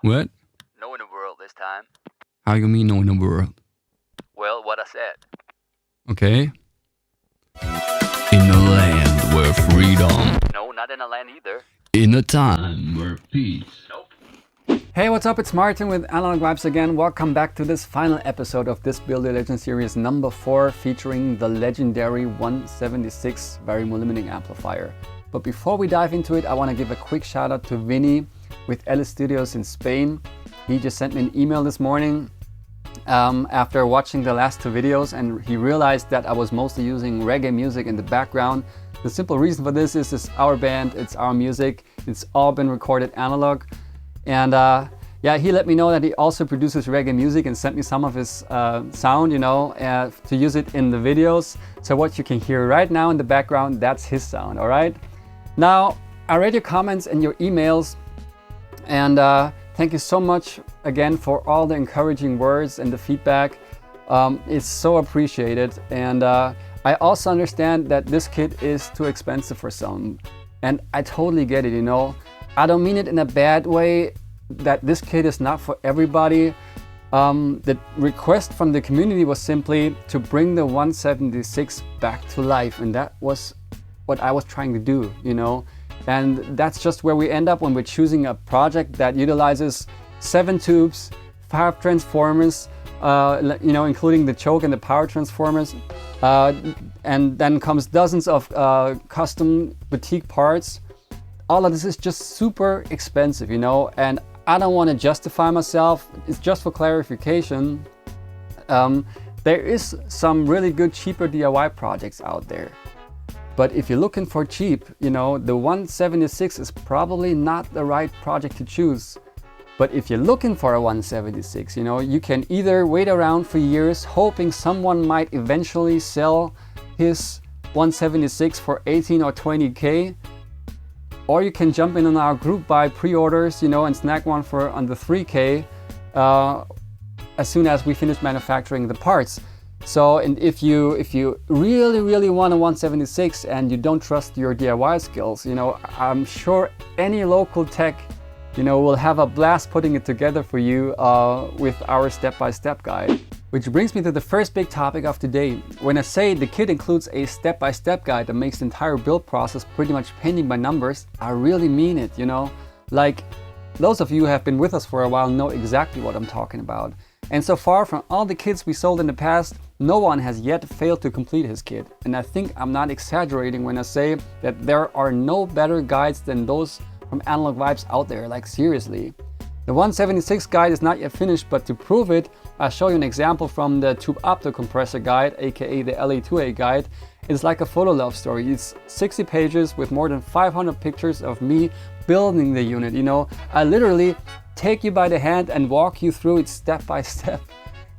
What? No in the world this time. How you mean no in the world? Well, what I said. Okay. In a land where freedom. No, not in a land either. In a time where peace. Nope. Hey, what's up? It's Martin with Analog Vibes again. Welcome back to this final episode of this Build Your Legend series number 4, featuring the legendary 176 VARI-MU limiting amplifier. But before we dive into it, I want to give a quick shout out to Vinny with Ellis Studios in Spain. He just sent me an email this morning after watching the last 2 videos, and he realized that I was mostly using reggae music in the background. The simple reason for this is it's our band, it's our music, it's all been recorded analog. And yeah, he let me know that he also produces reggae music and sent me some of his sound, to use it in the videos. So what you can hear right now in the background, that's his sound, all right? Now, I read your comments and your emails, and thank you so much again for all the encouraging words and the feedback. It's so appreciated. And I also understand that this kit is too expensive for some. And I totally get it, I don't mean it in a bad way, that this kit is not for everybody. The request from the community was simply to bring the 176 back to life. And that was what I was trying to do, And that's just where we end up when we're choosing a project that utilizes 7 tubes, 5 transformers, including the choke and the power transformers. And then comes dozens of custom boutique parts. All of this is just super expensive, and I don't want to justify myself. It's just for clarification. There is some really good cheaper DIY projects out there. But if you're looking for cheap, the 176 is probably not the right project to choose. But if you're looking for a 176, you can either wait around for years hoping someone might eventually sell his 176 for 18 or 20K, or you can jump in on our group buy pre-orders, and snag one for under 3K as soon as we finish manufacturing the parts. So, and if you really want a 176 and you don't trust your DIY skills, I'm sure any local tech, will have a blast putting it together for you with our step-by-step guide. Which brings me to the first big topic of today. When I say the kit includes a step-by-step guide that makes the entire build process pretty much painting by numbers, I really mean it, Like, those of you who have been with us for a while know exactly what I'm talking about. And so far, from all the kits we sold in the past, no one has yet failed to complete his kit. And I think I'm not exaggerating when I say that there are no better guides than those from Analog Vibes out there, like seriously. The 176 guide is not yet finished, but to prove it, I'll show you an example from the Tube Opto Compressor guide, aka the LA2A guide. It's like a photo love story. It's 60 pages with more than 500 pictures of me building the unit, I literally take you by the hand and walk you through it step by step.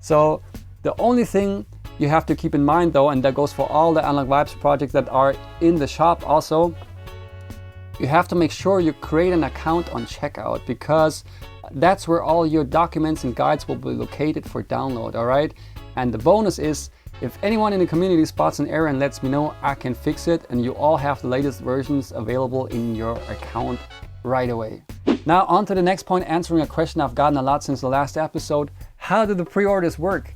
So the only thing you have to keep in mind though, and that goes for all the Analog Vibes projects that are in the shop also, you have to make sure you create an account on checkout, because that's where all your documents and guides will be located for download, all right? And the bonus is, if anyone in the community spots an error and lets me know, I can fix it, and you all have the latest versions available in your account right away. Now on to the next point, answering a question I've gotten a lot since the last episode. How do the pre-orders work?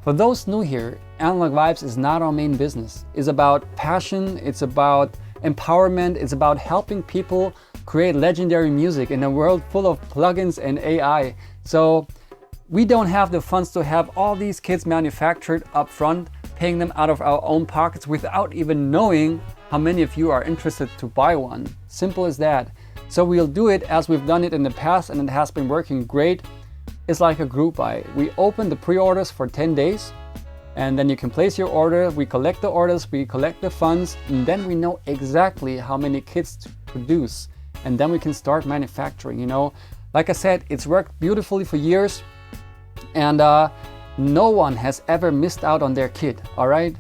For those new here, Analog Vibes is not our main business. It's about passion, it's about empowerment, it's about helping people create legendary music in a world full of plugins and AI. So we don't have the funds to have all these kits manufactured up front, paying them out of our own pockets without even knowing how many of you are interested to buy one. Simple as that. So we'll do it as we've done it in the past, and it has been working great. It's like a group buy. We open the pre-orders for 10 days, and then you can place your order. We collect the orders, we collect the funds, and then we know exactly how many kits to produce. And then we can start manufacturing, Like I said, it's worked beautifully for years, and no one has ever missed out on their kit, all right?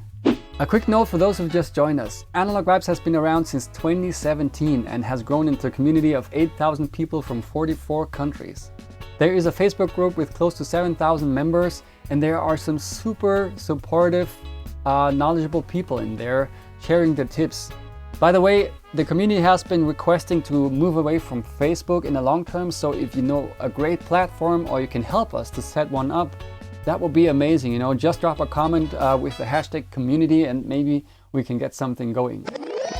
A quick note for those who've just joined us. Analog Vibes has been around since 2017 and has grown into a community of 8,000 people from 44 countries. There is a Facebook group with close to 7,000 members, and there are some super supportive, knowledgeable people in there sharing their tips. By the way, the community has been requesting to move away from Facebook in the long term, so if you know a great platform or you can help us to set one up, that would be amazing. You know, just drop a comment with the hashtag community and maybe we can get something going.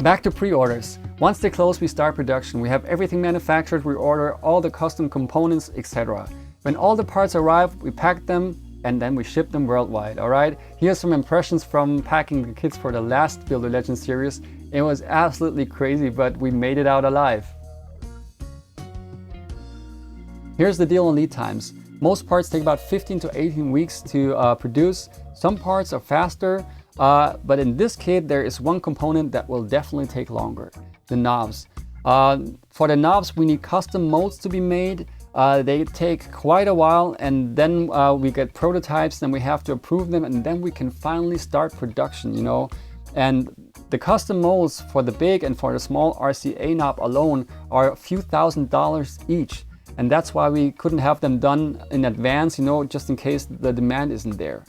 Back to pre-orders. Once they close, we start production. We have everything manufactured, we order all the custom components, etc. When all the parts arrive, we pack them and then we ship them worldwide, all right? Here's some impressions from packing the kits for the last Build a Legend series. It was absolutely crazy, but we made it out alive. Here's the deal on lead times. Most parts take about 15 to 18 weeks to produce. Some parts are faster, but in this kit there is one component that will definitely take longer, the knobs. For the knobs we need custom molds to be made. They take quite a while, and then we get prototypes, then we have to approve them, and then we can finally start production, you know. And the custom molds for the big and for the small RCA knob alone are a few $1,000s each. And that's why we couldn't have them done in advance, you know, just in case the demand isn't there.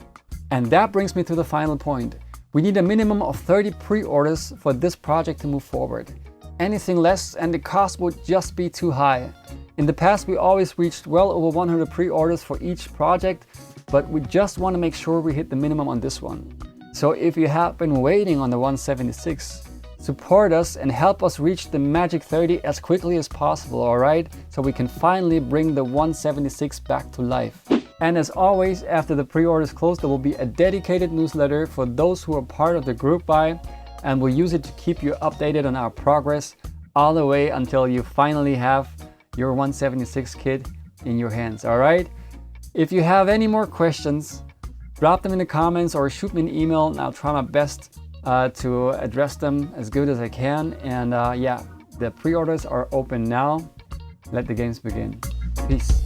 And that brings me to the final point. We need a minimum of 30 pre-orders for this project to move forward. Anything less and the cost would just be too high. In the past we always reached well over 100 pre-orders for each project, but we just want to make sure we hit the minimum on this one. So if you have been waiting on the 176, support us and help us reach the magic 30 as quickly as possible, alright? So we can finally bring the 176 back to life. And as always, after the pre-orders close, there will be a dedicated newsletter for those who are part of the group buy, and we'll use it to keep you updated on our progress all the way until you finally have your 176 kit in your hands, alright? If you have any more questions, drop them in the comments or shoot me an email and I'll try my best to address them as good as I can. And yeah, the pre-orders are open now. Let the games begin. Peace.